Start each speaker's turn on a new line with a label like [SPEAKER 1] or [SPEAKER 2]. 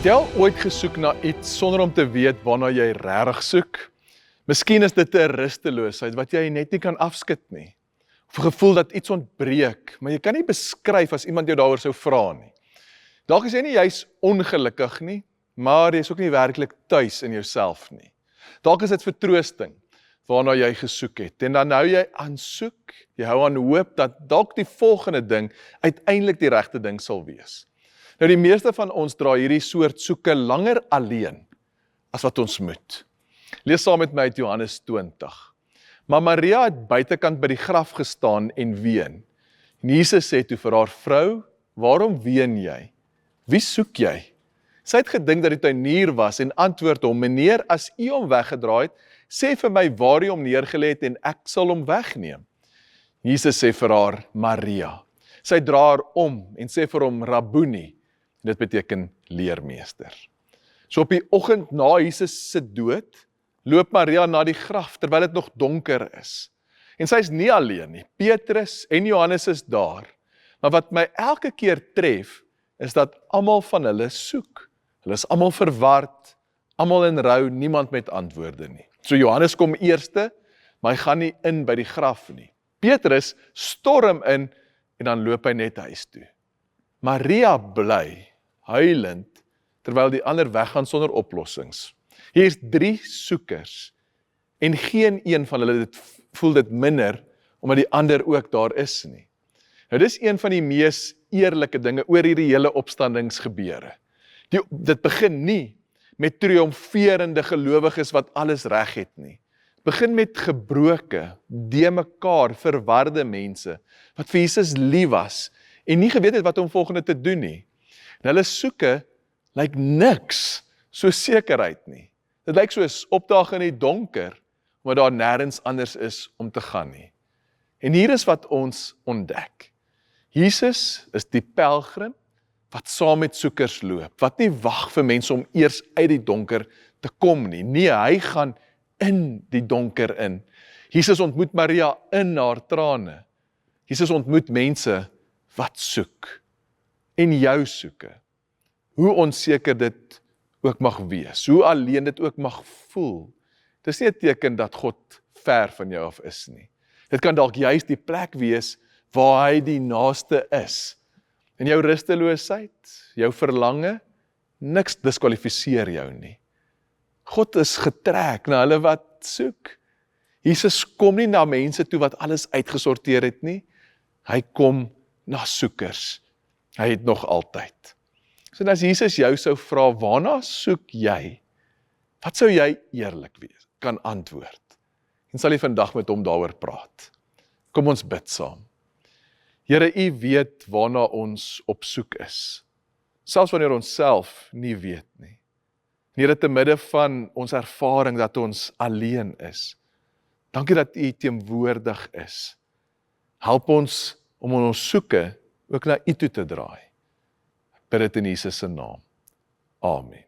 [SPEAKER 1] Het jy al ooit gesoek na iets sonder om te weet waarna jy regtig soek? Miskien is dit 'n rusteloosheid wat jy net nie kan afskud nie. Of 'n gevoel dat iets ontbreek, maar jy kan nie beskryf as iemand jou daaroor sou vra nie. Dalk is jy nie juis ongelukkig nie, maar jy is ook nie werklik tuis in jouself nie. Dalk is dit vertroosting waarna jy gesoek het en dan hou jy aan soek, jy hou aan hoop dat dalk die volgende ding uiteindelik die regte ding sal wees. Nou die meeste van ons dra hierdie soort soeke langer alleen as wat ons moet. Lees saam met my uit Johannes 20. Maar Maria het buitekant by die graf gestaan en ween. En Jesus sê toe vir haar: "Vrou, waarom ween jy? Wie soek jy?" Sy het gedink dat die tuinier was en antwoord hom: "Meneer, as u hom weggedraai het, sê vir my waar u hom neergelê het en ek sal hom wegneem." Jesus sê vir haar: "Maria." Sy dra haar om en sê vir hom: "Rabboni." Dit beteken leermeester. So op die oggend na Jesus se dood, loop Maria na die graf terwyl dit nog donker is. En sy is nie alleen nie. Petrus en Johannes is daar. Maar wat my elke keer tref, is dat almal van hulle soek. Hulle is almal verward, almal in rou, niemand met antwoorde nie. So Johannes kom eerste, maar hy gaan nie in by die graf nie. Petrus storm in en dan loop hy net huis toe. Maria bly, huilend, terwyl die ander weggaan sonder oplossings. Hier is 3 soekers, en geen een van hulle voel dit minder, omdat die ander ook daar is nie. Nou dis een van die mees eerlike dinge oor hierdie hele opstandingsgebeure. Dit begin nie met triomferende gelowiges wat alles reg het nie. Begin met gebroke, de mekaar, verwarde mense, wat vir Jesus lief was, en nie geweet het wat om volgende te doen nie. En hulle soeke lyk niks so sekerheid nie. Dit lyk soos opdaag in die donker, omdat daar nêrens anders is om te gaan nie. En hier is wat ons ontdek. Jesus is die pelgrim wat saam met soekers loop, wat nie wag vir mense om eers uit die donker te kom nie. Nee, hy gaan in die donker in. Jesus ontmoet Maria in haar trane. Jesus ontmoet mense wat soek. En jou soeke. Hoe onseker dit ook mag wees, hoe alleen dit ook mag voel. Dis nie 'n teken dat God ver van jou af is nie. Dit kan dalk juist die plek wees waar hy die naaste is. In jou rusteloosheid, jou verlange, niks diskwalifiseer jou nie. God is getrek na hulle wat soek. Jesus kom nie na mense toe wat alles uitgesorteer het nie. Hy kom na soekers. Hy het nog altyd. So as Jesus jou sou vra, waarna soek jy? Wat sou jy eerlik wees, kan antwoord? En sal jy vandag met hom daaroor praat? Kom ons bid saam. Here, u weet waarna ons op soek is. Selfs wanneer ons self nie weet nie. Here, te midde van ons ervaring dat ons alleen is. Dankie dat u teenwoordig is. Help ons om ons soeke ook na u toe te draai. Bid dit in Jesus se naam. Amen.